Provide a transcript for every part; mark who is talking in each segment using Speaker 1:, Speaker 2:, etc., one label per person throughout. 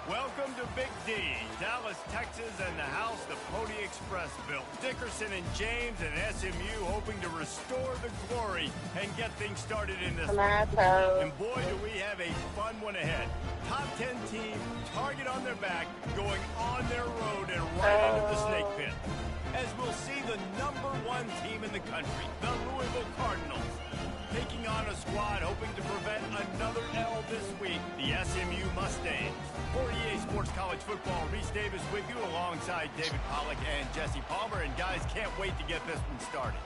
Speaker 1: Welcome to Big D, Dallas, Texas, and the house the Pony Express built. Dickerson and James and SMU hoping to restore the glory and get things started in this one. And boy, do we have a fun one ahead. Top 10 team, target on their back, going on their road and right into the snake pit. As we'll see the #1 team in the country, the Louisville Cardinals, taking on a squad hoping to prevent another L this week, the SMU Mustangs. For EA Sports College Football, Reese Davis with you alongside David Pollack and Jesse Palmer. And guys, can't wait to get this one started.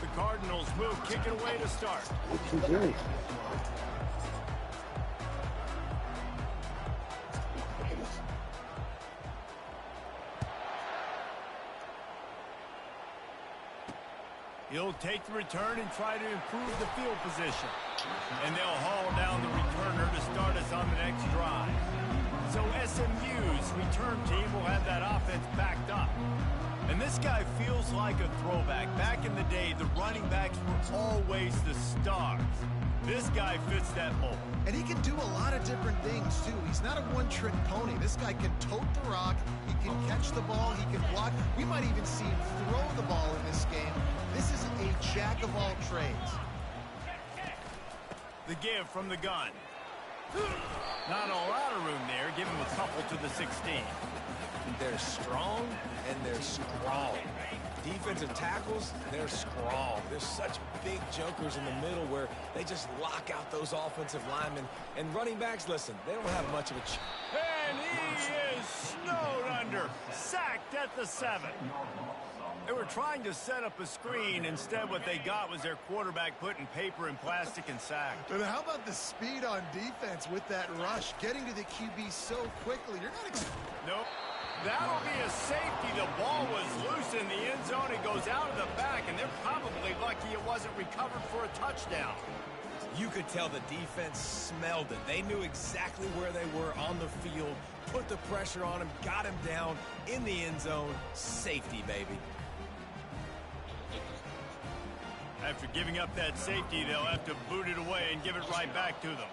Speaker 1: The Cardinals will kick it away to start. He'll take the return and try to improve the field position. And they'll haul down the returner to start us on the next drive. So SMU's return team will have that offense backed up. And this guy feels like a throwback. Back in the day, the running backs were always the stars. This guy fits that mold.
Speaker 2: And he can do a lot of different things, too. He's not a one-trick pony. This guy can tote the rock. He can catch the ball. He can block. We might even see him throw the ball in this game. This is a jack of all trades.
Speaker 1: The give from the gun. Not a lot of room there. Give him a couple to the 16.
Speaker 3: They're strong and they're strong. Defensive tackles, they're strong. There's such big jokers in the middle where they just lock out those offensive linemen. And running backs, listen, they don't have much of a chance.
Speaker 1: And he is snowed under. Sacked at the 7. They were trying to set up a screen. Instead, what they got was their quarterback putting paper and plastic and sacked.
Speaker 2: But how about the speed on defense with that rush? Getting to the QB so quickly. You're not...
Speaker 1: Nope. That'll be a safety. The ball was loose in the end zone. It goes out of the back, and they're probably lucky it wasn't recovered for a touchdown.
Speaker 3: You could tell the defense smelled it. They knew exactly where they were on the field, put the pressure on him, got him down in the end zone. Safety, baby.
Speaker 1: After giving up that safety, they'll have to boot it away and give it right back to them.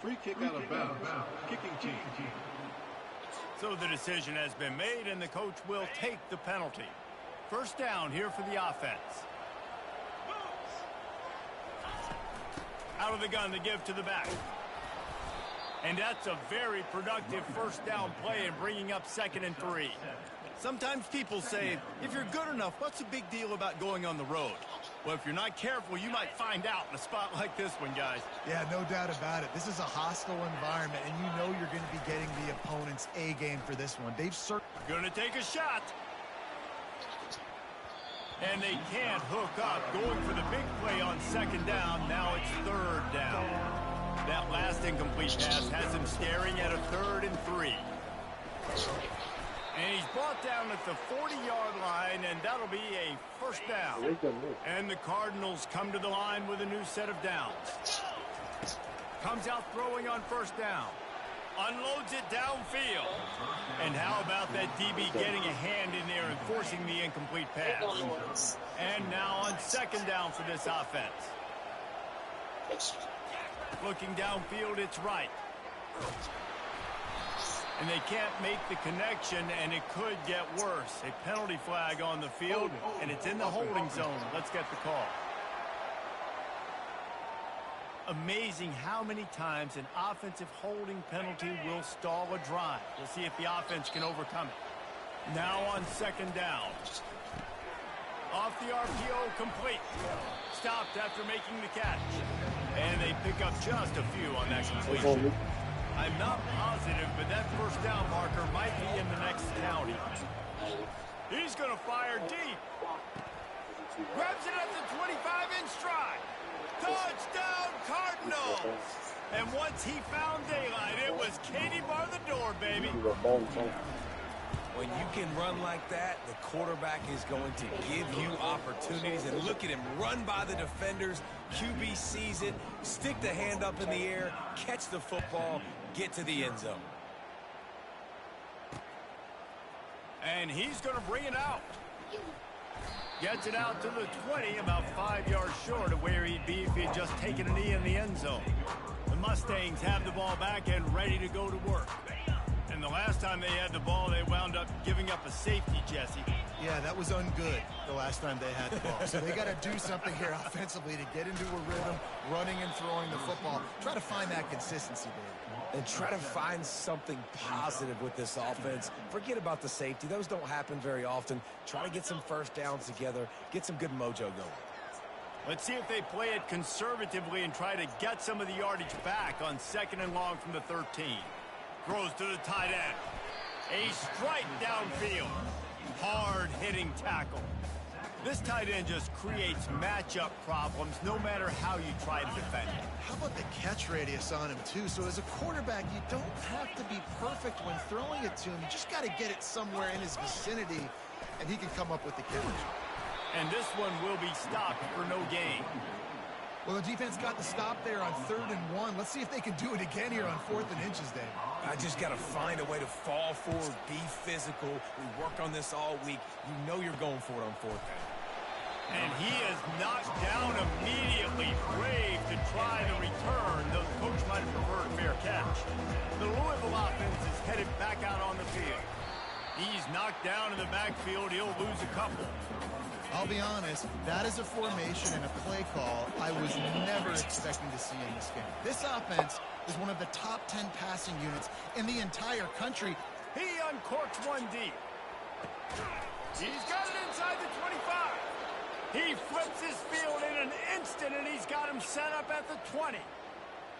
Speaker 4: Free kick out of bounds. Kicking team.
Speaker 1: So the decision has been made, and the coach will take the penalty. First down here for the offense. Out of the gun to give to the back. And that's a very productive first down play and bringing up 2nd and 3. Sometimes people say, if you're good enough, what's the big deal about going on the road? Well, if you're not careful, you might find out in a spot like this one, guys.
Speaker 2: Yeah, no doubt about it. This is a hostile environment, and you know you're going to be getting the opponent's A game for this one. They've
Speaker 1: Gonna take a shot. And they can't hook up. Going for the big play on 2nd down. Now it's 3rd down. That last incomplete pass has him staring at a 3rd and 3. And he's brought down at the 40-yard line, and that'll be a first down. And the Cardinals come to the line with a new set of downs. Comes out throwing on first down. Unloads it downfield. And how about that DB getting a hand in there and forcing the incomplete pass? And now on 2nd down for this offense. Looking downfield, it's right. And they can't make the connection, and it could get worse. A penalty flag on the field, and it's in the holding zone. Let's get the call. Amazing how many times an offensive holding penalty will stall a drive. We'll see if the offense can overcome it. Now on 2nd down. Off the RPO, complete. Stopped after making the catch. And they pick up just a few on that completion. I'm not positive, but that first down marker might be in the next county. He's going to fire deep. Grabs it at the 25 in stride. Touchdown, Cardinals! And once he found daylight, it was Katie bar the door, baby.
Speaker 3: When you can run like that, the quarterback is going to give you opportunities. And look at him run by the defenders. QB sees it, stick the hand up in the air, catch the football, get to the end zone.
Speaker 1: And he's going to bring it out. Gets it out to the 20, about 5 yards short of where he'd be if he had just taken a knee in the end zone. The Mustangs have the ball back and ready to go to work. And the last time they had the ball, they wound up giving up a safety, Jesse.
Speaker 2: Yeah, that was ungood the last time they had the ball. So they got to do something here offensively to get into a rhythm, running and throwing the football. Try to find that consistency, Dave.
Speaker 3: And try to find something positive with this offense. Forget about the safety. Those don't happen very often. Try to get some first downs together, get some good mojo going.
Speaker 1: Let's see if they play it conservatively and try to get some of the yardage back on 2nd and long from the 13. Throws to the tight end. A strike downfield. Hard-hitting tackle. This tight end just creates matchup problems no matter how you try to defend it.
Speaker 2: How about the catch radius on him, too? So as a quarterback, you don't have to be perfect when throwing it to him. You just got to get it somewhere in his vicinity, and he can come up with the catch.
Speaker 1: And this one will be stopped for no gain.
Speaker 2: Well, the defense got the stop there on 3rd and 1. Let's see if they can do it again here on 4th and inches, Dave.
Speaker 3: I just got to find a way to fall forward, be physical. We work on this all week. You know you're going for it on 4th down.
Speaker 1: And he is knocked down immediately. Brave to try the return, though the coach might have preferred a fair catch. The Louisville offense is headed back out on the field. He's knocked down in the backfield. He'll lose a couple.
Speaker 2: I'll be honest, that is a formation and a play call I was never expecting to see in this game. This offense is one of the top 10 passing units in the entire country.
Speaker 1: He uncorks one deep. He's got it inside the 25. He flips his field in an instant, and he's got him set up at the 20.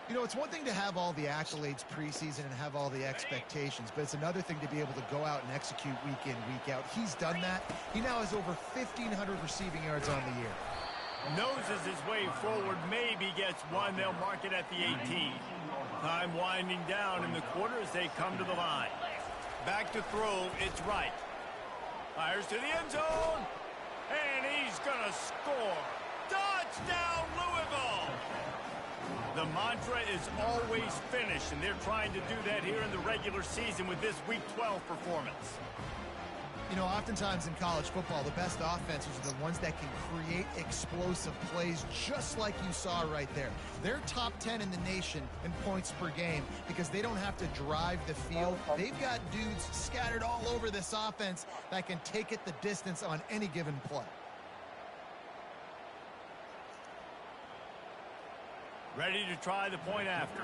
Speaker 2: You know, it's one thing to have all the accolades preseason and have all the expectations, but it's another thing to be able to go out and execute week in, week out. He's done that. He now has over 1,500 receiving yards on the year.
Speaker 1: Noses his way forward, maybe gets one. They'll mark it at the 18. Time winding down in the quarter as they come to the line. Back to throw, it's right. Fires to the end zone, and he's gonna score. Touchdown, Louisville! The mantra is always finish, and they're trying to do that here in the regular season with this Week 12 performance.
Speaker 2: You know, oftentimes in college football, the best offenses are the ones that can create explosive plays, just like you saw right there. They're top 10 in the nation in points per game because they don't have to drive the field. They've got dudes scattered all over this offense that can take it the distance on any given play.
Speaker 1: Ready to try the point after.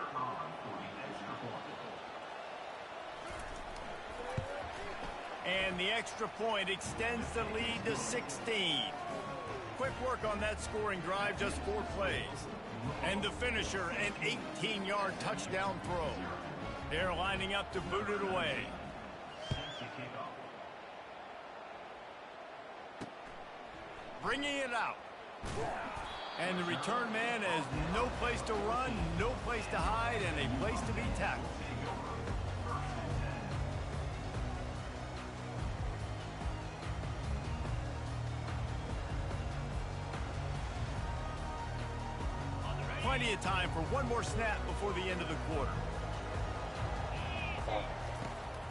Speaker 1: And the extra point extends the lead to 16. Quick work on that scoring drive, just 4 plays. And the finisher, an 18-yard touchdown throw. They're lining up to boot it away. Bringing it out. And the return man has no place to run, no place to hide, and a place to be tackled. Plenty of time for one more snap before the end of the quarter.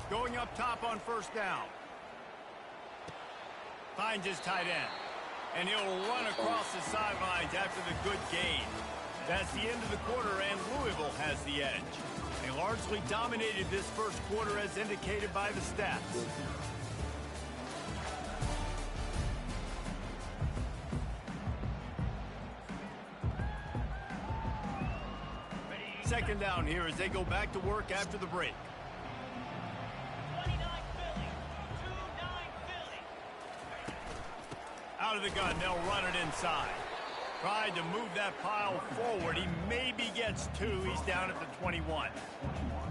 Speaker 1: Going up top on 1st down. Finds his tight end. And he'll run across the sidelines after the good gain. That's the end of the quarter, and Louisville has the edge. They largely dominated this first quarter as indicated by the stats. Second down here as they go back to work after the break. Out of the gun, they'll run it inside. Tried to move that pile forward. He maybe gets 2. He's down at the 21.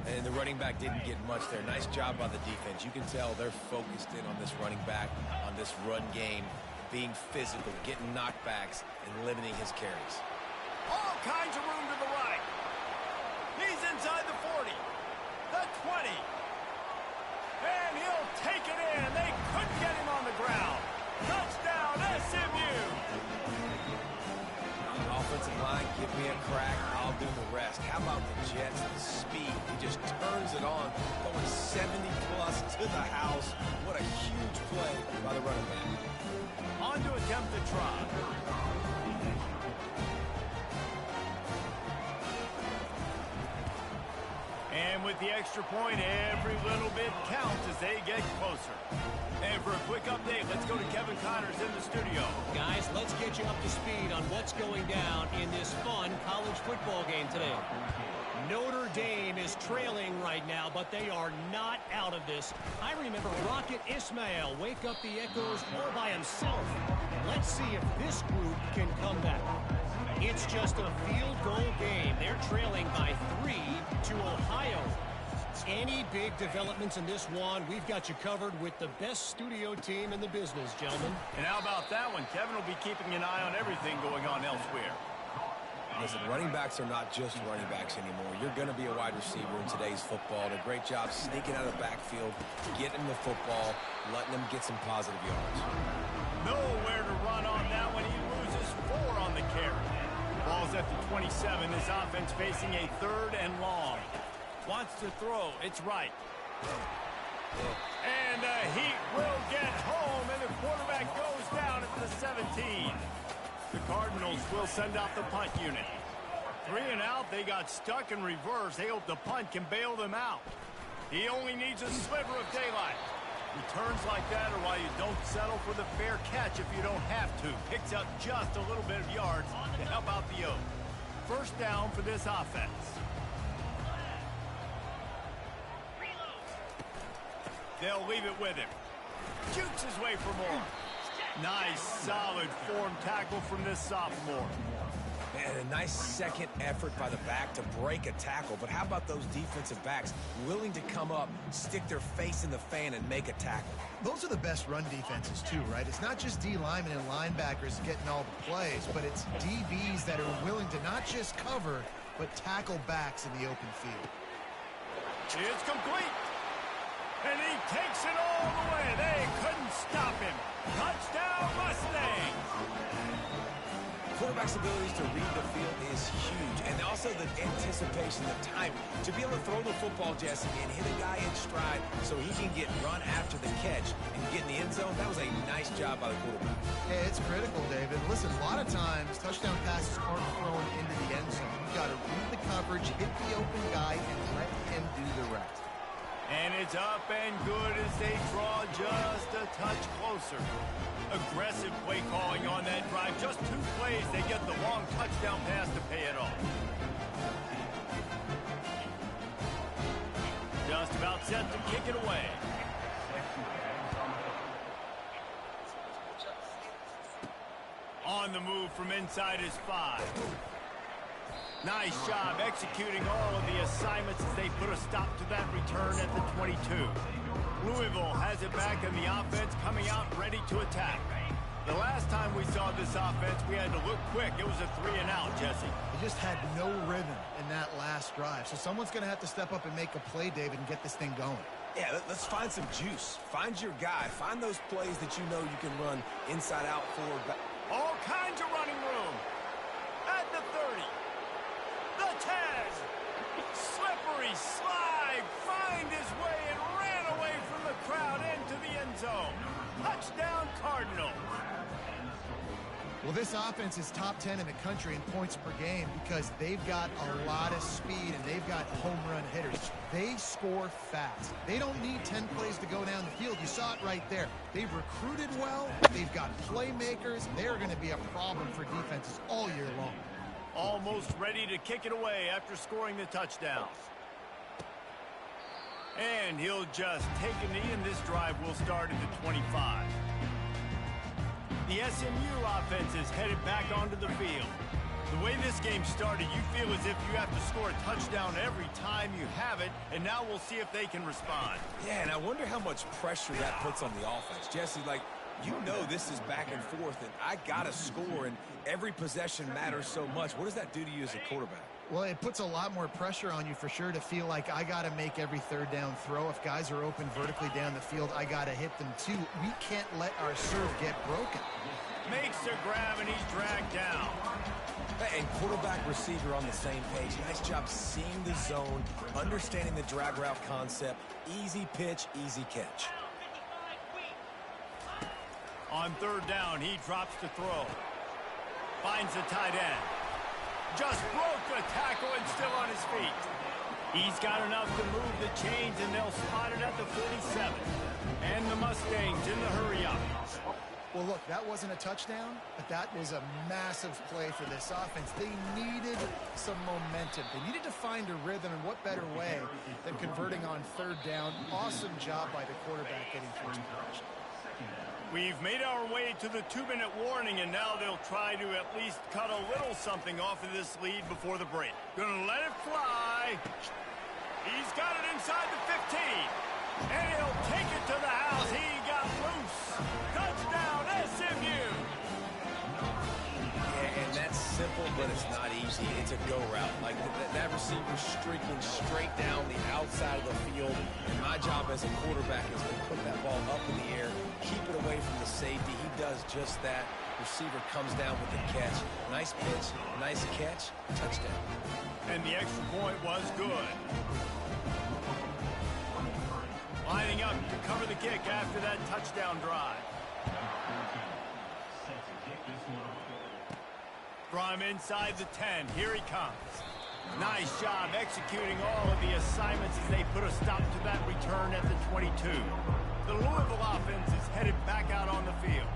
Speaker 3: And the running back didn't get much there. Nice job by the defense. You can tell they're focused in on this running back, on this run game, being physical, getting knockbacks, and limiting his carries.
Speaker 1: All kinds of room to the right. He's inside the 40. The 20. And he'll take it in. They couldn't get him on the ground. Touchdown, SMU.
Speaker 3: Offensive line, give me a crack. I'll do the rest. How about the Jets? The speed. He just turns it on, going 70-plus to the house. What a huge play by the running back.
Speaker 1: On to attempt the try. And with the extra point, every little bit counts as they get closer. And for a quick update, let's go to Kevin Connors in the studio.
Speaker 5: Guys, let's get you up to speed on what's going down in this fun college football game today. Notre Dame is trailing right now, but they are not out of this. I remember Rocket Ismail wake up the echoes all by himself. Let's see if this group can come back. It's just a field goal game. They're trailing by 3 to Ohio. Any big developments in this one, we've got you covered with the best studio team in the business, gentlemen.
Speaker 1: And how about that one? Kevin will be keeping an eye on everything going on elsewhere.
Speaker 3: Listen, running backs are not just running backs anymore. You're going to be a wide receiver in today's football. And a great job sneaking out of the backfield, getting the football, letting them get some positive yards.
Speaker 1: Nowhere to run on that one. He loses 4 on the carry. Ball's at the 27. This offense facing a 3rd and long. Wants to throw. It's right. And the Heat will get home, and the quarterback goes down at the 17. The Cardinals will send out the punt unit. 3 and out. They got stuck in reverse. They hope the punt can bail them out. He only needs a sliver of daylight. Returns like that are why you don't settle for the fair catch if you don't have to. Picks up just a little bit of yards to help out the Oak. First down for this offense. They'll leave it with him. Shoots his way for more. Nice, solid form tackle from this sophomore.
Speaker 3: And a nice second effort by the back to break a tackle. But how about those defensive backs willing to come up, stick their face in the fan, and make a tackle?
Speaker 2: Those are the best run defenses, too, right? It's not just D linemen and linebackers getting all the plays, but it's DBs that are willing to not just cover, but tackle backs in the open field.
Speaker 1: It's complete. And he takes it all the way. They couldn't stop him. Touchdown, Mustangs.
Speaker 3: Quarterback's abilities to read the field is huge, and also the anticipation, the timing. To be able to throw the football, Jesse, and hit a guy in stride so he can get run after the catch and get in the end zone, that was a nice job by the quarterback.
Speaker 2: Yeah, it's critical, David. Listen, a lot of times, touchdown passes aren't thrown into the end zone. You've got to read the coverage, hit the open guy, and let him do the rest.
Speaker 1: And it's up and good as they draw just a touch closer. Aggressive play calling on that drive. Just 2 plays, they get the long touchdown pass to pay it off. Just about set to kick it away. On the move from inside his 5. Nice job executing all of the assignments as they put a stop to that return at the 22. Louisville has it back in the offense, coming out ready to attack. The last time we saw this offense, we had to look quick. It was a 3 and out, Jesse.
Speaker 2: They just had no rhythm in that last drive. So someone's going to have to step up and make a play, David, and get this thing going.
Speaker 3: Yeah, let's find some juice. Find your guy. Find those plays that you know you can run inside out, forward, back.
Speaker 1: All kinds of running room. At the 30. The 10. Slippery slide. Find his way and ran away from the crowd into the end zone. Touchdown, Cardinals.
Speaker 2: Well, this offense is top 10 in the country in points per game because they've got a lot of speed and they've got home run hitters. They score fast. They don't need 10 plays to go down the field. You saw it right there. They've recruited well. They've got playmakers. They're going to be a problem for defenses all year long.
Speaker 1: Almost ready to kick it away after scoring the touchdown. And he'll just take a knee, and this drive will start at the 25. The SMU offense is headed back onto the field. The way this game started, you feel as if you have to score a touchdown every time you have it, and now we'll see if they can respond.
Speaker 3: Yeah, and I wonder how much pressure that puts on the offense. Jesse, like, You know this is back and forth, and I got to score, and every possession matters so much. What does that do to you as a quarterback?
Speaker 2: Well, it puts a lot more pressure on you for sure to feel like I got to make every third down throw. If guys are open vertically down the field, I got to hit them too. We can't let our serve get broken.
Speaker 1: Makes a grab, and he's dragged down.
Speaker 3: And quarterback receiver on the same page. Nice job seeing the zone, understanding the drag route concept. Easy pitch, easy catch.
Speaker 1: On third down, he drops to throw. Finds the tight end. Just broke the tackle and still on his feet. He's got enough to move the chains, and they'll spot it at the 47. And the Mustangs in the hurry-up.
Speaker 2: Well, look, that wasn't a touchdown, but that was a massive play for this offense. They needed some momentum. They needed to find a rhythm, and what better way than converting on third down. Awesome job by the quarterback getting first impression.
Speaker 1: We've made our way to the 2-minute warning, and now they'll try to at least cut a little something off of this lead before the break. Gonna let it fly. He's got it inside the 15. And he'll take it to the house. He got loose. Touchdown, SMU.
Speaker 3: Yeah, and that's simple, but it's not easy. It's a go route. Like that receiver streaking straight down the outside of the field. And my job as a quarterback is to put that ball up in the air, keep it away from the safety. He does just that. Receiver comes down with the catch. Nice pitch, nice catch, touchdown.
Speaker 1: And the extra point was good. Lining up to cover the kick after that touchdown drive. From inside the 10, here he comes. Nice job executing all of the assignments as they put a stop to that return at the 22. The Louisville offense is headed back out on the field.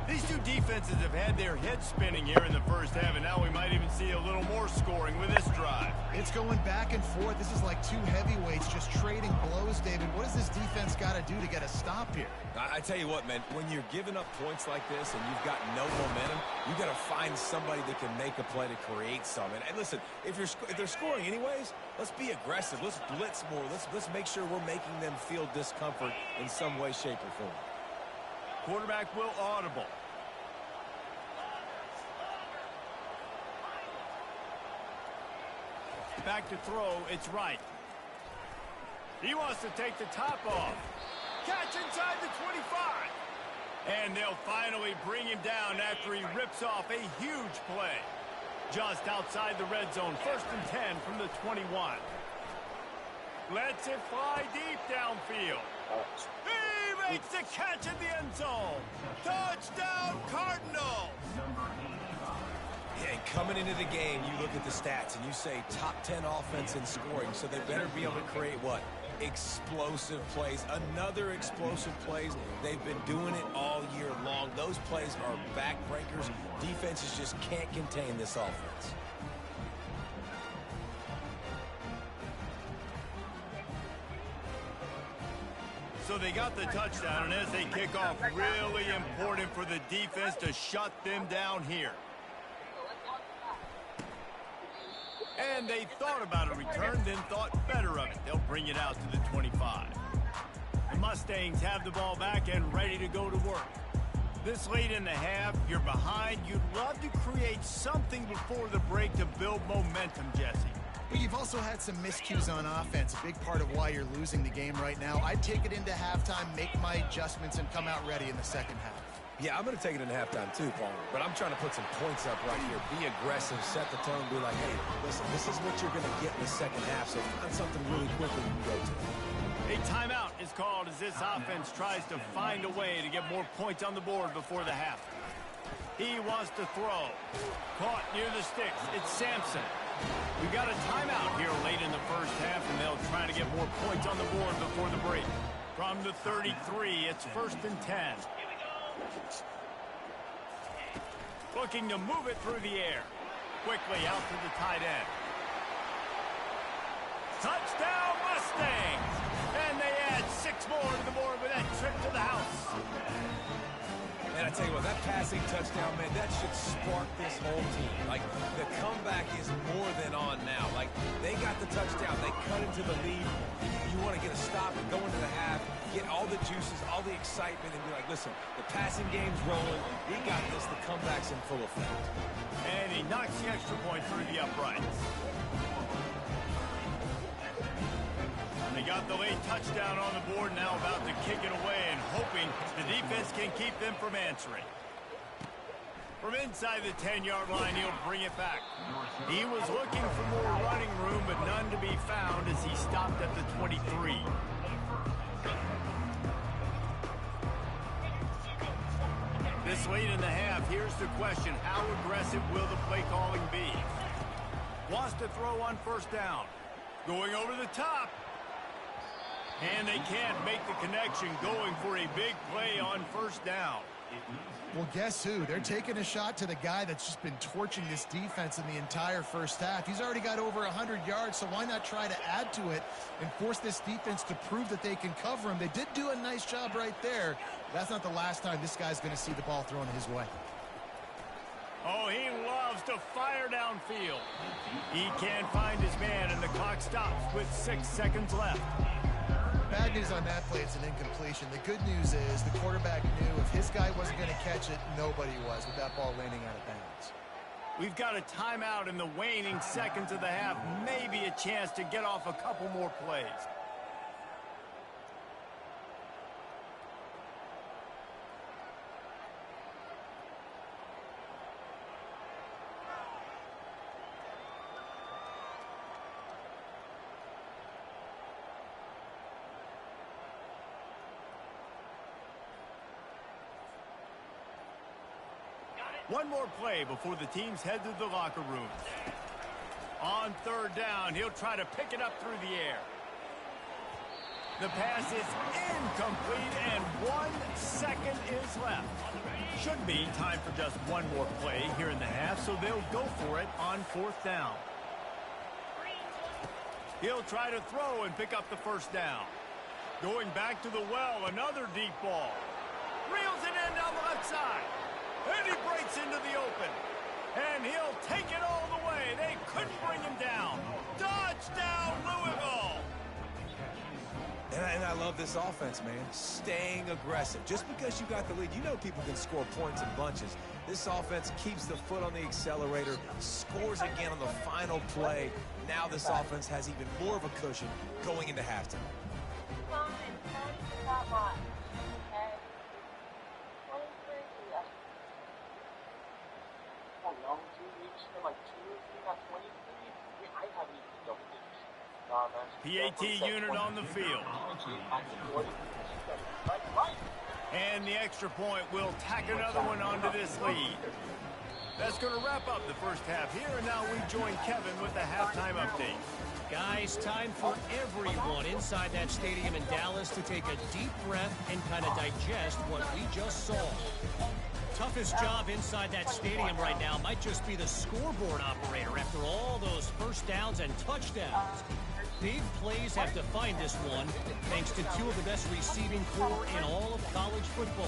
Speaker 1: These two defenses have had their heads spinning here in the first half, and now we might even see a little more scoring with this drive.
Speaker 2: It's going back and forth. This is like two heavyweights just trading blows, David. What does this defense got to do to get a stop here?
Speaker 3: I tell you what, man, when you're giving up points like this and you've got no momentum, you got to find somebody that can make a play to create some. And listen, if they're scoring anyways, let's be aggressive. Let's blitz more. Let's make sure we're making them feel discomfort in some way, shape, or form.
Speaker 1: Quarterback will audible. Back to throw, it's right. He wants to take the top off. Catch inside the 25. And they'll finally bring him down after he rips off a huge play. Just outside the red zone, 1st and 10 from the 21. Lets it fly deep downfield. He makes the catch in the end zone. Touchdown, Cardinals!
Speaker 3: Yeah, and coming into the game, you look at the stats and you say top 10 offense in scoring, so they better be able to create what? Explosive plays. Another explosive plays. They've been doing it all year long. Those plays are backbreakers. Defenses just can't contain this offense.
Speaker 1: So they got the touchdown, and as they kick off, really important for the defense to shut them down here. And they thought about a return, then thought better of it. They'll bring it out to the 25. The Mustangs have the ball back and ready to go to work. This late in the half, you're behind. You'd love to create something before the break to build momentum, Jesse.
Speaker 2: But you've also had some miscues on offense, a big part of why you're losing the game right now. I'd take it into halftime, make my adjustments, and come out ready in the second half.
Speaker 3: Yeah, I'm going to take it into halftime too, Paul. But I'm trying to put some points up right here. Be aggressive, set the tone, be like, hey, listen, this is what you're going to get in the second half, so find something really quickly you can go to.
Speaker 1: A timeout is called as this offense tries to find a way to get more points on the board before the half. He wants to throw. Caught near the sticks. It's Sampson. We've got a timeout here late in the first half, and they'll try to get more points on the board before the break. From the 33, it's 1st and 10. Looking to move it through the air. Quickly out to the tight end. Touchdown, Mustangs! And they add 6 more to the board with that trip to the house.
Speaker 3: And I tell you what, that passing touchdown, man, that should spark this whole team. Like, the comeback is more than on now. Like, they got the touchdown. They cut into the lead. You want to get a stop and go into the half. get all the juices, all the excitement, and be like, listen, the passing game's rolling. We got this. The comeback's in full effect.
Speaker 1: And he knocks the extra point through the uprights. They got the late touchdown on the board, now about to kick it away and hoping the defense can keep them from answering. From inside the 10-yard line, he'll bring it back. He was looking for more running room, but none to be found as he stopped at the 23. This late in the half, here's the question. How aggressive will the play calling be? Wants to throw on first down. Going over the top. And they can't make the connection, going for a big play on first down.
Speaker 2: Well, guess who? They're taking a shot to the guy that's just been torching this defense in the entire first half. He's already got over 100 yards, so why not try to add to it and force this defense to prove that they can cover him? They did do a nice job right there. That's not the last time this guy's going to see the ball thrown his way.
Speaker 1: Oh, he loves to fire downfield. He can't find his man, and the clock stops with 6 seconds left.
Speaker 2: Bad news on that play, it's an incompletion. The good news is the quarterback knew if his guy wasn't going to catch it, nobody was with that ball landing out of bounds.
Speaker 1: We've got a timeout in the waning seconds of the half. Maybe a chance to get off a couple more plays. One more play before the teams head to the locker rooms. On third down, he'll try to pick it up through the air. The pass is incomplete, and 1 second is left. Should be time for just one more play here in the half, so they'll go for it on fourth down. He'll try to throw and pick up the first down. Going back to the well, another deep ball. Reels it in down the left side. And he breaks into the open. And he'll take it all the way. They couldn't bring him down. Touchdown, Louisville!
Speaker 3: And I love this offense, man. Staying aggressive. Just because you got the lead, you know people can score points in bunches. This offense keeps the foot on the accelerator, scores again on the final play. Now this offense has even more of a cushion going into halftime.
Speaker 1: PAT unit on the field. And the extra point will tack another one onto this lead. That's going to wrap up the first half here, and now we join Kevin with the halftime update.
Speaker 5: Guys, time for everyone inside that stadium in Dallas to take a deep breath and kind of digest what we just saw. Toughest job inside that stadium right now might just be the scoreboard operator after all those first downs and touchdowns. Big plays have defined this one, thanks to two of the best receiving corps in all of college football.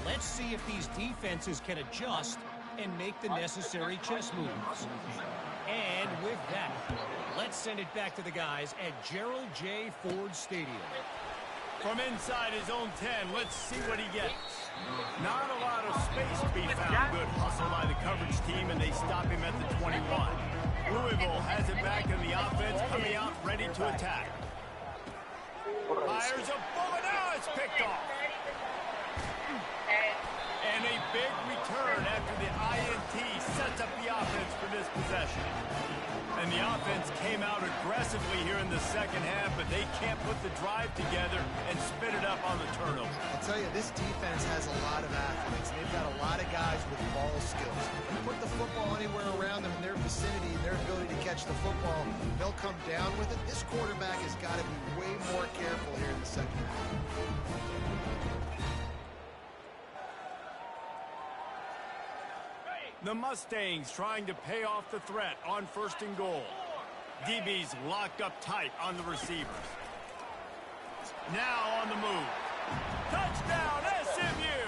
Speaker 5: Let's see if these defenses can adjust and make the necessary chess moves. And with that, let's send it back to the guys at Gerald J. Ford Stadium.
Speaker 1: From inside his own 10, let's see what he gets. Not a lot of space to be found. Good hustle by the coverage team, and they stop him at the 21. Louisville has it back in the offense, coming out ready to attack. Fires a bullet. Now it's picked off. And a big return after the INT sets up the offense for this possession. And the offense came out aggressively here in the second half, but they can't put the drive together and spit it up on the turnover.
Speaker 2: I'll tell you, this defense has a lot of athletes. They've got a lot of guys with ball skills. You put the football anywhere around them in their vicinity and their ability to catch the football, they'll come down with it. This quarterback has got to be way more careful here in the second half.
Speaker 1: The Mustangs trying to pay off the threat on first and goal. DB's locked up tight on the receivers. Now on the move. Touchdown, SMU!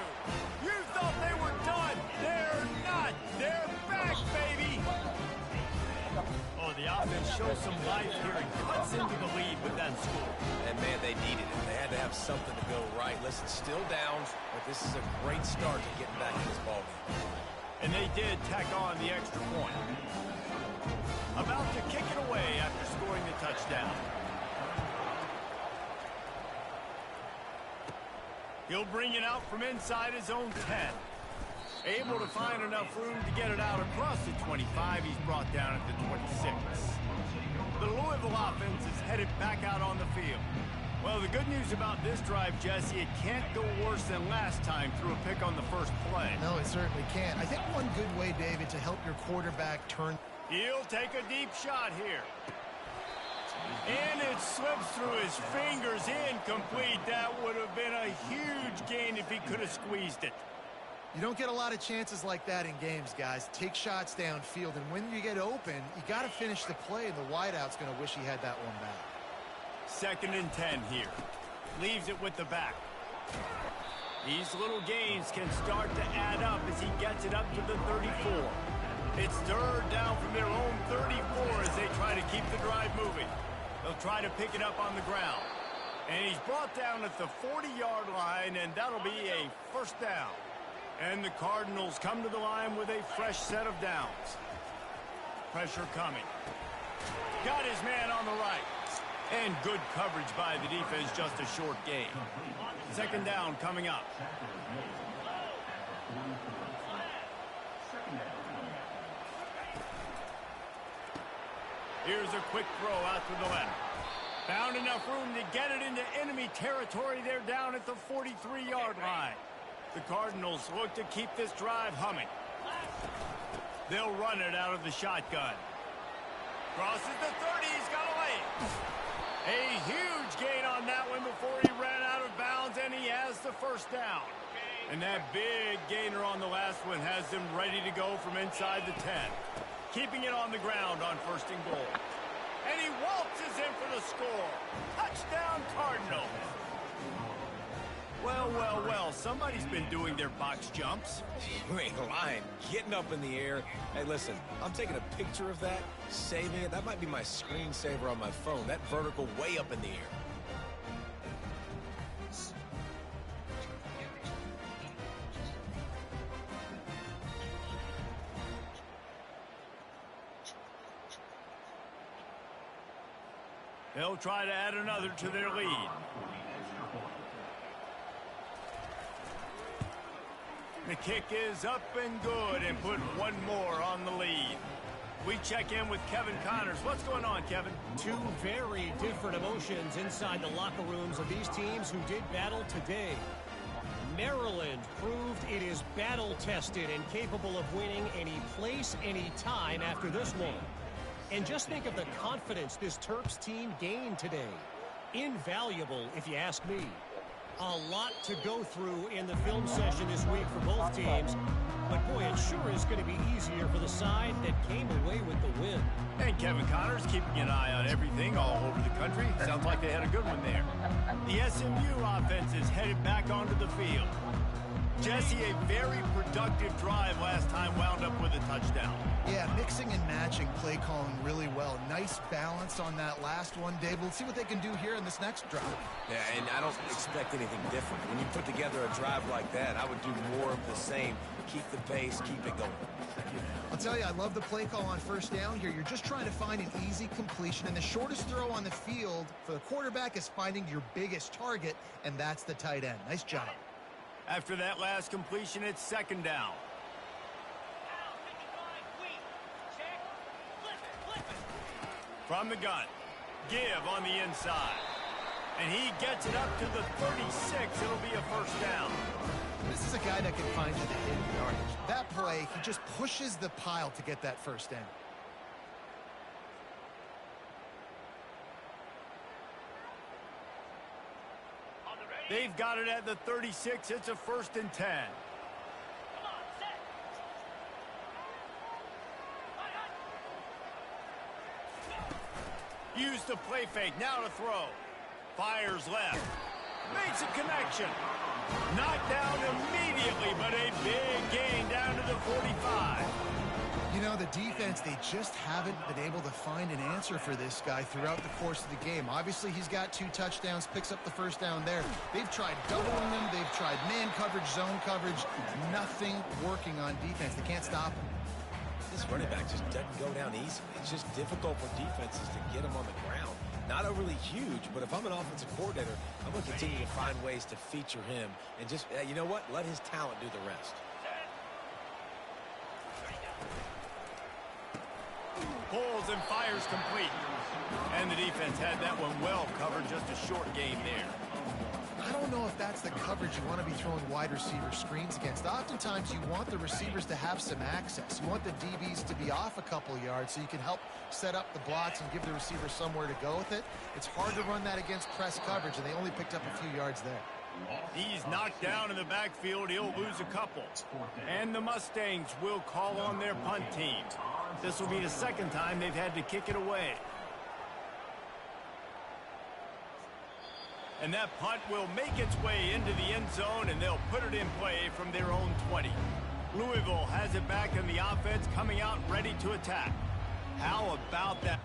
Speaker 1: You thought they were done. They're not. They're back, baby. Oh, the offense show some life here and cuts into the lead with that score.
Speaker 3: And, man, they needed it. They had to have something to go right. Listen, still down, but this is a great start to getting back in this ballgame.
Speaker 1: And they did tack on the extra point. About to kick it away after scoring the touchdown. He'll bring it out from inside his own 10. Able to find enough room to get it out across the 25. He's brought down at the 26. The Louisville offense is headed back out on the field. Well, the good news about this drive, Jesse, it can't go worse than last time through a pick on the first play.
Speaker 2: No, it certainly can't. I think one good way, David, to help your quarterback turn...
Speaker 1: He'll take a deep shot here. And it slips through his fingers, incomplete. That would have been a huge gain if he could have squeezed it.
Speaker 2: You don't get a lot of chances like that in games, guys. Take shots downfield, and when you get open, you got to finish the play, and the wideout's going to wish he had that one back.
Speaker 1: 2nd and 10 here. Leaves it with the back. These little gains can start to add up as he gets it up to the 34. It's 3rd down from their own 34 as they try to keep the drive moving. They'll try to pick it up on the ground. And he's brought down at the 40-yard line, and that'll be a 1st down. And the Cardinals come to the line with a fresh set of downs. Pressure coming. Got his man on the right. And good coverage by the defense, just a short gain. 2nd down coming up. Here's a quick throw out to the left. Found enough room to get it into enemy territory. They're down at the 43-yard line. The Cardinals look to keep this drive humming. They'll run it out of the shotgun. Crosses the 30. He's got a lane. A huge gain on that one before he ran out of bounds, and he has the 1st down. And that big gainer on the last one has them ready to go from inside the 10. Keeping it on the ground on 1st and goal. And he waltzes in for the score. Touchdown, Cardinals. Well, well, well, somebody's been doing their box jumps.
Speaker 3: You ain't lying. Getting up in the air. Hey, listen, I'm taking a picture of that, saving it. That might be my screensaver on my phone. That vertical way up in the air.
Speaker 1: They'll try to add another to their lead. The kick is up and good and put one more on the lead. We check in with Kevin Connors. What's going on, Kevin?
Speaker 5: Two very different emotions inside the locker rooms of these teams who did battle today. Maryland proved it is battle-tested and capable of winning any place, any time after this one. And just think of the confidence this Terps team gained today. Invaluable, if you ask me. A lot to go through in the film session this week for both teams. But, boy, it sure is going to be easier for the side that came away with the win.
Speaker 1: And Kevin Connors keeping an eye on everything all over the country. Sounds like they had a good one there. The SMU offense is headed back onto the field. Jesse, a very productive drive last time, wound up with a touchdown.
Speaker 2: Yeah, mixing and matching play calling really well. Nice balance on that last one, Dave. We'll see what they can do here in this next drive.
Speaker 3: Yeah, and I don't expect anything different. When you put together a drive like that, I would do more of the same. Keep the pace, keep it going.
Speaker 2: I'll tell you, I love the play call on 1st down here. You're just trying to find an easy completion, and the shortest throw on the field for the quarterback is finding your biggest target, and that's the tight end. Nice job.
Speaker 1: After that last completion, it's 2nd down. From the gun, give on the inside. And he gets it up to the 36. It'll be a 1st down.
Speaker 2: This is a guy that can find you the hidden yardage. That play, he just pushes the pile to get that 1st down.
Speaker 1: They've got it at the 36. It's a 1st and 10. Use the play fake. Now to throw. Fires left. Makes a connection. Knocked down immediately, but a big gain down to the 45.
Speaker 2: You know, the defense, they just haven't been able to find an answer for this guy throughout the course of the game. Obviously, he's got 2 touchdowns, picks up the first down there. They've tried doubling him. They've tried man coverage, zone coverage. Nothing working on defense. They can't stop him.
Speaker 3: This running back just doesn't go down easily. It's just difficult for defenses to get him on the ground. Not overly huge, but if I'm an offensive coordinator, I'm going to continue to find ways to feature him and just, you know what, let his talent do the rest.
Speaker 1: Pulls and fires complete. And the defense had that one well covered, just a short gain there.
Speaker 2: I don't know if that's the coverage you want to be throwing wide receiver screens against. Oftentimes, you want the receivers to have some access. You want the DBs to be off a couple yards so you can help set up the blocks and give the receiver somewhere to go with it. It's hard to run that against press coverage, and they only picked up a few yards there.
Speaker 1: He's knocked down in the backfield. He'll lose a couple. And the Mustangs will call on their punt team. This will be the second time they've had to kick it away. And that punt will make its way into the end zone, and they'll put it in play from their own 20. Louisville has it back in the offense, coming out ready to attack. How about that?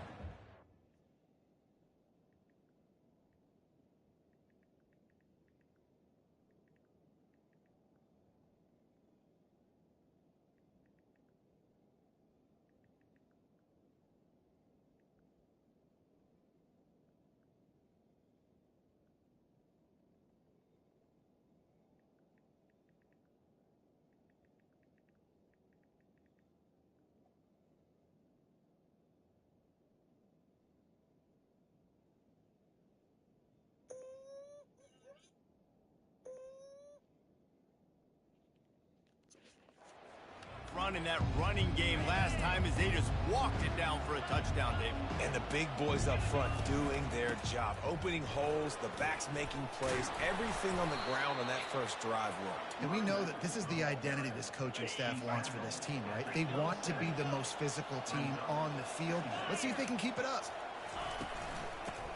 Speaker 1: Run in that running game last time as they just walked it down for a touchdown, Dave.
Speaker 3: And the big boys up front doing their job, opening holes, the backs making plays, everything on the ground on that first drive worked.
Speaker 2: And we know that this is the identity this coaching staff wants for this team, right? They want to be the most physical team on the field. Let's see if they can keep it up.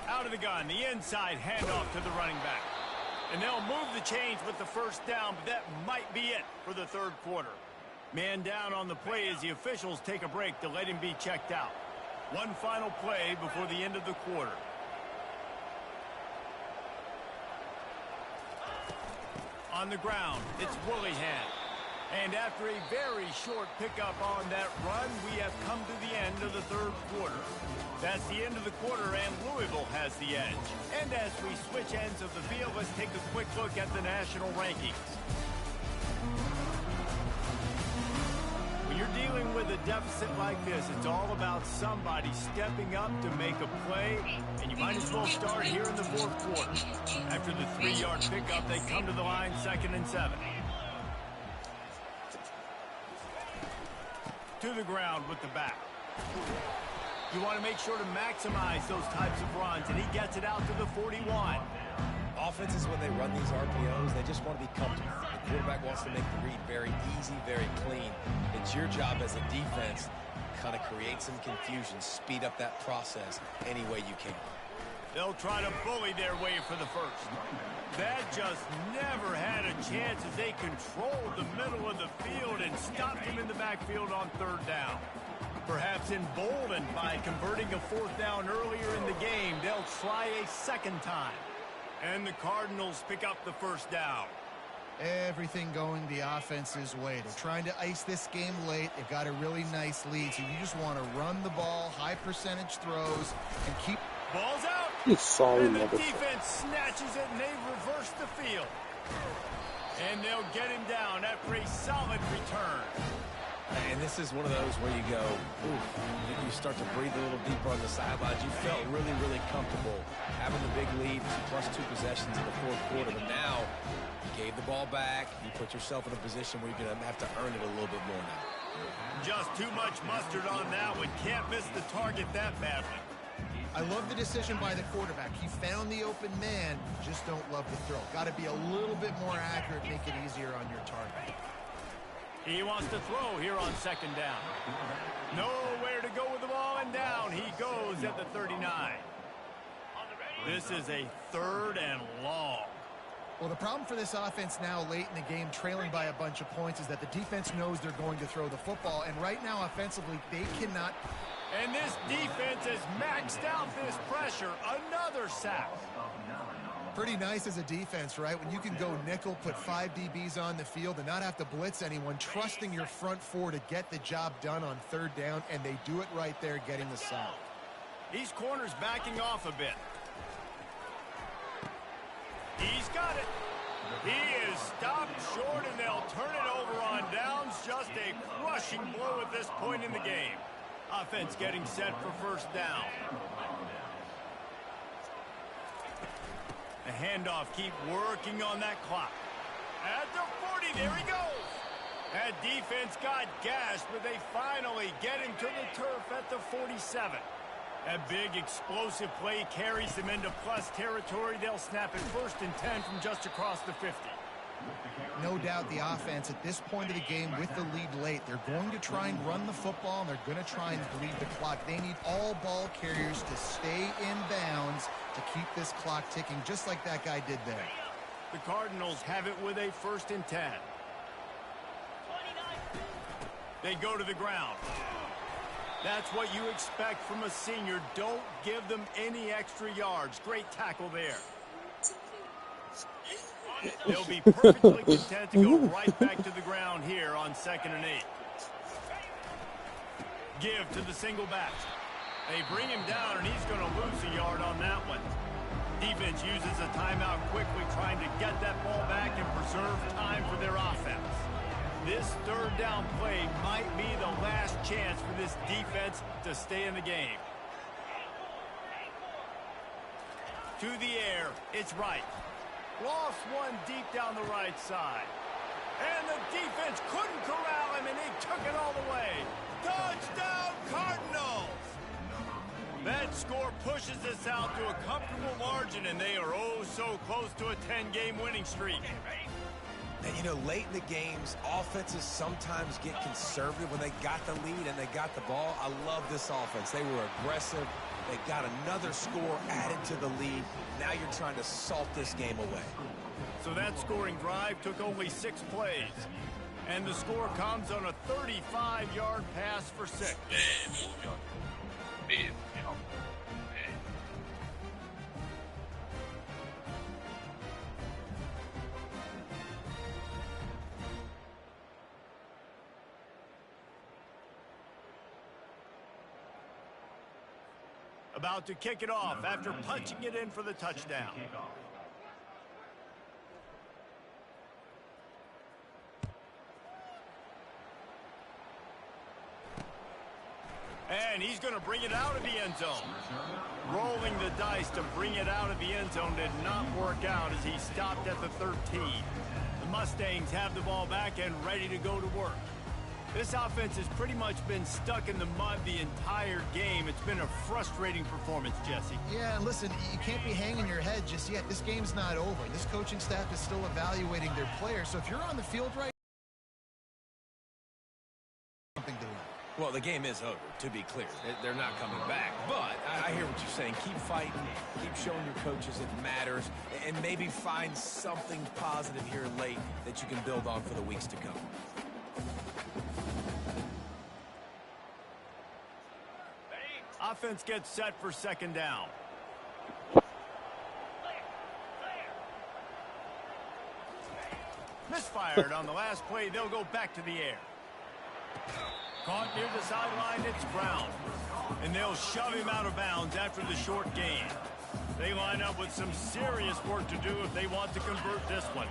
Speaker 1: Out of the gun, the inside handoff to the running back. And they'll move the chains with the first down, but that might be it for the third quarter. Man down on the play as the officials take a break to let him be checked out. One final play before the end of the quarter. On the ground, it's Willingham. And after a very short pickup on that run, we have come to the end of the third quarter. That's the end of the quarter, and Louisville has the edge. And as we switch ends of the field, let's take a quick look at the national rankings. When you're dealing with a deficit like this, it's all about somebody stepping up to make a play, and you might as well start here in the fourth quarter. After the 3-yard pickup, they come to the line, 2nd and 7. To the ground with the back. You want to make sure to maximize those types of runs, and he gets it out to the 41.
Speaker 3: Offenses, when they run these RPOs, they just want to be comfortable. The quarterback wants to make the read very easy, very clean. It's your job as a defense to kind of create some confusion, speed up that process any way you can.
Speaker 1: They'll try to bully their way for the first. That just never had a chance as they controlled the middle of the field and stopped him in the backfield on 3rd down. Perhaps emboldened by converting a 4th down earlier in the game, they'll try a second time. And the Cardinals pick up the 1st down.
Speaker 2: Everything going the offense's way. They're trying to ice this game late. They've got a really nice lead, so you just want to run the ball, high percentage throws, and keep...
Speaker 1: Ball's out. And the defense snatches it, and they reverse the field. And they'll get him down after a solid return.
Speaker 3: And this is one of those where you go, ooh, you start to breathe a little deeper on the sidelines. You felt really, really comfortable having the big lead, plus 2 possessions in the fourth quarter. But now you gave the ball back. You put yourself in a position where you're going to have to earn it a little bit more now.
Speaker 1: Just too much mustard on that one. Can't miss the target that badly.
Speaker 2: I love the decision by the quarterback. He found the open man, just don't love the throw. Got to be a little bit more accurate, make it easier on your target.
Speaker 1: He wants to throw here on 2nd down. Nowhere to go with the ball, and down he goes at the 39. This is a 3rd and long.
Speaker 2: Well, the problem for this offense now late in the game, trailing by a bunch of points, is that the defense knows they're going to throw the football. And right now, offensively, they cannot.
Speaker 1: And this defense has maxed out this pressure. Another sack.
Speaker 2: Pretty nice as a defense, right? When you can go nickel, put 5 DBs on the field and not have to blitz anyone, trusting your front four to get the job done on third down, and they do it right there, getting the sack.
Speaker 1: These corners backing off a bit. He's got it. He is stopped short, and they'll turn it over on downs. Just a crushing blow at this point in the game. Offense getting set for first down. The handoff, keep working on that clock. At the 40, there he goes. That defense got gashed, but they finally get him to the turf at the 47. That big explosive play carries them into plus territory. They'll snap it 1st and 10 from just across the 50.
Speaker 2: No doubt the offense at this point of the game with the lead late, they're going to try and run the football, and they're going to try and bleed the clock. They need all ball carriers to stay in bounds to keep this clock ticking, just like that guy did there.
Speaker 1: The Cardinals have it with a 1st and 10. They go to the ground. That's what you expect from a senior. Don't give them any extra yards. Great tackle there. They'll be perfectly content to go right back to the ground here on 2nd and 8. Give to the single back. They bring him down, and he's going to lose a yard on that one. Defense uses a timeout quickly, trying to get that ball back and preserve time for their offense. This 3rd down play might be the last chance for this defense to stay in the game. To the air, it's right. Lost one deep down the right side. And the defense couldn't corral him, and he took it all the way. Touchdown, Cardinals! That score pushes us out to a comfortable margin, and they are oh so close to a 10-game winning streak.
Speaker 3: And, you know, late in the games, offenses sometimes get conservative when they got the lead and they got the ball. I love this offense. They were aggressive. They got another score added to the lead. Now you're trying to salt this game away.
Speaker 1: So that scoring drive took only 6 plays. And the score comes on a 35-yard pass for 6. About to kick it off after punching it in for the touchdown. And he's going to bring it out of the end zone. Rolling the dice to bring it out of the end zone did not work out as he stopped at the 13. The Mustangs have the ball back and ready to go to work. This offense has pretty much been stuck in the mud the entire game. It's been a frustrating performance, Jesse.
Speaker 2: Yeah, and listen, you can't be hanging your head just yet. This game's not over. This coaching staff is still evaluating their players. So if you're on the field right now, something to learn.
Speaker 3: Well, the game is over, to be clear. They're not coming back. But I hear what you're saying. Keep fighting. Keep showing your coaches it matters. And maybe find something positive here late that you can build on for the weeks to come.
Speaker 1: Offense gets set for 2nd down. Misfired on the last play. They'll go back to the air. Caught near the sideline. It's ground. And they'll shove him out of bounds after the short gain. They line up with some serious work to do if they want to convert this one.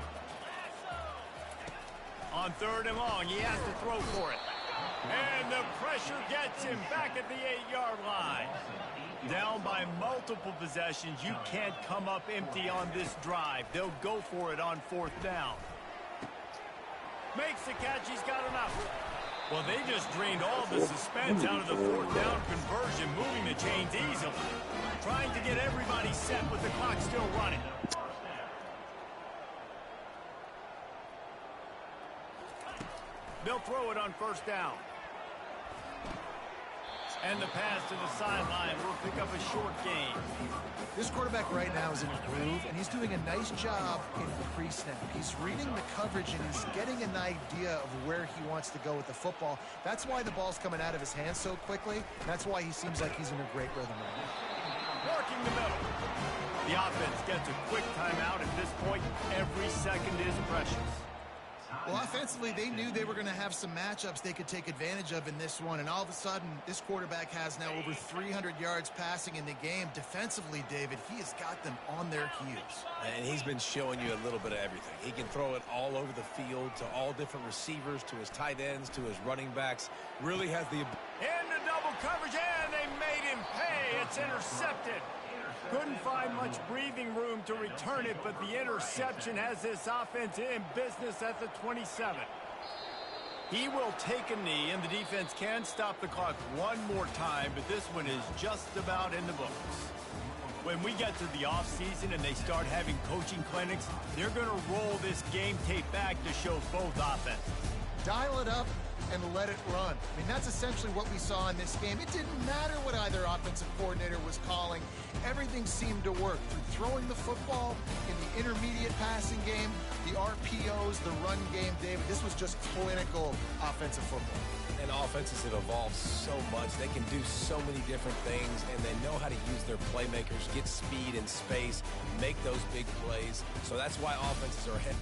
Speaker 1: On 3rd and long, he has to throw for it. And the pressure gets him back at the 8-yard line. Down by multiple possessions, you can't come up empty on this drive. They'll go for it on 4th down. Makes the catch, he's got enough. Well, they just drained all the suspense out of the 4th down conversion, moving the chains easily. Trying to get everybody set with the clock still running. They'll throw it on 1st down. And the pass to the sideline will pick up a short gain.
Speaker 2: This quarterback right now is in a groove, and he's doing a nice job in pre-snap. He's reading the coverage, and he's getting an idea of where he wants to go with the football. That's why the ball's coming out of his hands so quickly. That's why he seems like he's in a great rhythm right now.
Speaker 1: Working the middle. The offense gets a quick timeout. At this point, every second is precious.
Speaker 2: Well, offensively, they knew they were going to have some matchups they could take advantage of in this one, and all of a sudden, this quarterback has now over 300 yards passing in the game. Defensively, David, he has got them on their heels.
Speaker 3: And he's been showing you a little bit of everything. He can throw it all over the field to all different receivers, to his tight ends, to his running backs. Really has the...
Speaker 1: Into double coverage, and they made him pay. It's intercepted. Couldn't find much breathing room to return it, but the interception has this offense in business at the 27. He will take a knee, and the defense can stop the clock one more time, but this one is just about in the books. When we get to the offseason and they start having coaching clinics, they're going to roll this game tape back to show both offenses.
Speaker 2: Dial it up and let it run. I mean, that's essentially what we saw in this game. It didn't matter what either offensive coordinator was calling. Everything seemed to work. Through throwing the football, in the intermediate passing game, the RPOs, the run game, David, this was just clinical offensive football.
Speaker 3: And offenses have evolved so much. They can do so many different things, and they know how to use their playmakers, get speed and space, make those big plays. So that's why offenses are ahead.